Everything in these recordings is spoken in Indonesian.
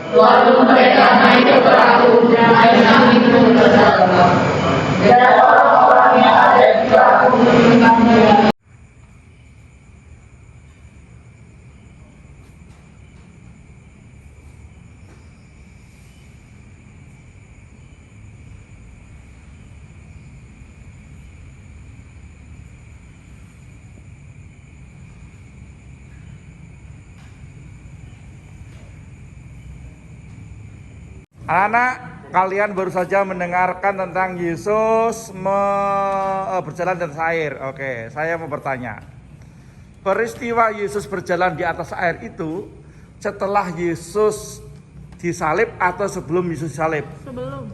Lalu mereka naik ke perahu dan kami minum bersama. Dan orang-orang yang ada di perahu mendengarnya. Anak, kalian baru saja mendengarkan tentang Yesus berjalan di atas air. Oke, saya mau bertanya. Peristiwa Yesus berjalan di atas air itu setelah Yesus disalib atau sebelum Yesus disalib? Sebelum.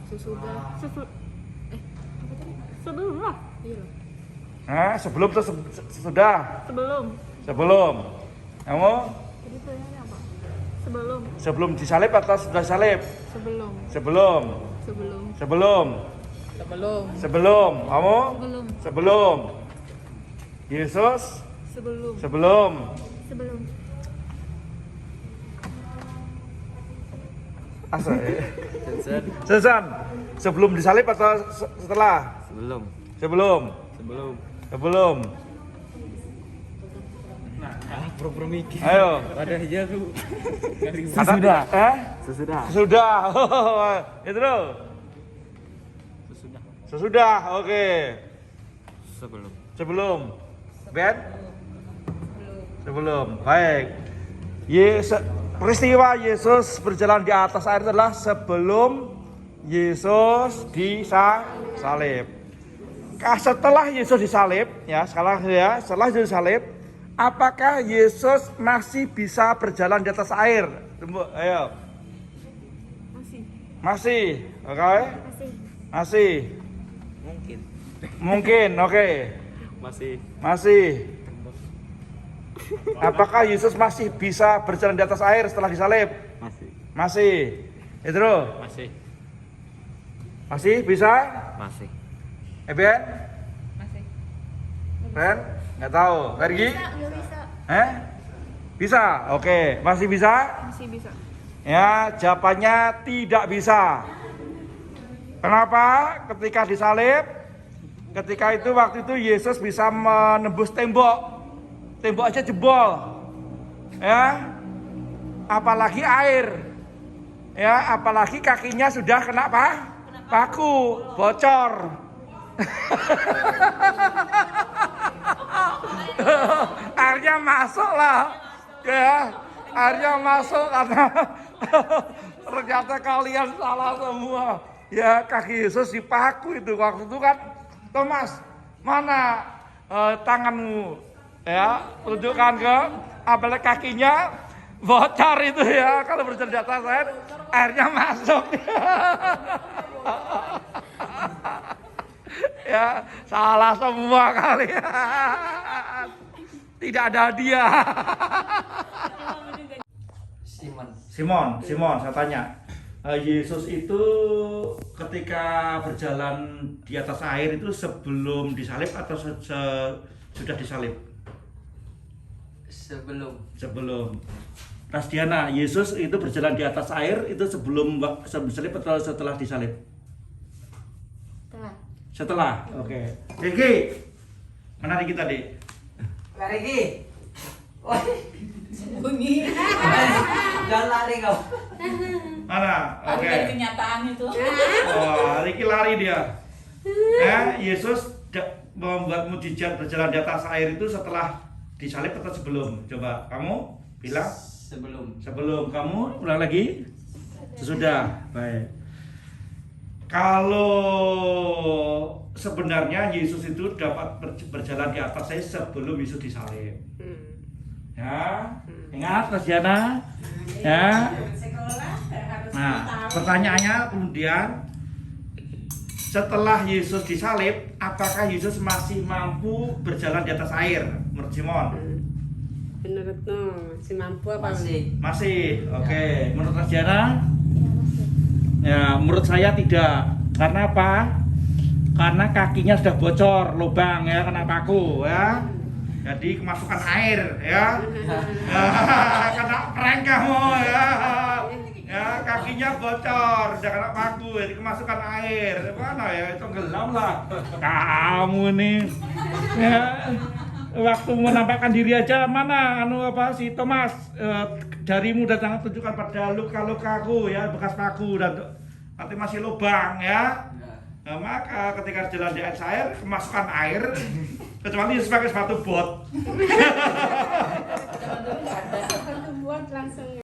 Sesudah. Sebelum lah. Iya. Sebelum atau sesudah? Sebelum. Sebelum. Kamu? Jadi pertanyaannya apa? Sebelum. Sebelum disalib atau sudah disalib? Sebelum. Sebelum. Sebelum. Sebelum. Sebelum. Sebelum. Kamu? Sebelum. Sebelum. Yesus? Sebelum. Sebelum. Sebelum. Asa Sesan. Sebelum disalib atau setelah? Sebelum. Sebelum. Sebelum. Sebelum. Pura-pura mikir. Ayo. Ada aja lu. Sesudah. Sesudah. Sesudah. Itu loh. Sesudah. Sesudah. Oke. Sebelum. Sebelum. Ben? Sebelum. Baik. Peristiwa Yesus berjalan di atas air adalah sebelum Yesus disalib. Setelah Yesus disalib, ya, setelah Yesus disalib, apakah Yesus masih bisa berjalan di atas air? Ayo. Masih. Masih. Oke. Masih. Masih. Mungkin. Mungkin. Oke. Masih. Masih. Apakah Yesus masih bisa berjalan di atas air setelah disalib? Masih. Masih. Itu loh. Masih. Masih bisa? Masih. Ben? Masih. Ben? Nggak tahu. Pergi? Nggak bisa. Bisa. Oke. Masih bisa? Masih bisa. Ya, jawabannya tidak bisa. Kenapa? Ketika disalib, ketika itu waktu itu Yesus bisa menembus tembok. Tembok aja jebol. Ya. Apalagi air. Ya, apalagi kakinya sudah kena paku, bocor. Airnya masuk lah. Ya, airnya masuk karena ternyata kalian salah semua. Ya, kaki Yesus dipaku itu waktu itu kan. Thomas, mana tanganmu? Ya, tunjukkan ke apalagi kakinya bocor itu ya. Kalau berjalan di atas air, airnya masuk. Ya, salah semua kalian. Tidak ada dia. Simon, saya tanya. Yesus itu ketika berjalan di atas air itu sebelum disalib atau sudah disalib? Sebelum. Rasdiana, Yesus itu berjalan di atas air itu sebelum disalib atau setelah disalib? Setelah. Oke. Riki, mana Riki tadi? Riki. Wah, Sembunyi. jangan lari kau. Mana? Oke. Ada kenyataan itu. Oh, Riki lari dia. Yesus membuat mujizat berjalan di atas air itu setelah disalib atau sebelum? Coba kamu bilang. Sebelum. Kamu ulang lagi. Sesudah. Baik. Kalau sebenarnya Yesus itu dapat berjalan di atas air sebelum Yesus disalib. Ya, ingat Mas Diana? Ya. Nah, pertanyaannya kemudian setelah Yesus disalib, apakah Yesus masih mampu berjalan di atas air? Menurut Simon? Menurutmu masih mampu apa? Masih. Oke. Menurut Mas Diana? Ya, menurut saya tidak. Karena apa? Karena kakinya sudah bocor, lubang ya, kena paku ya. Jadi kemasukan air ya. Kena prank kamu ya. pakunya bocor, udah kena paku, jadi kemasukan air. Mana ya, itu gelam lah. Kamu nih, ya, waktu menampakkan diri aja mana, si Thomas, jarimu dan tangan tunjukkan pada luka-lukaku ya, bekas paku dan nanti masih lubang ya. Nah, maka ketika jalan di air, kemasukan air, kecuali pakai sepatu bot. Buat langsung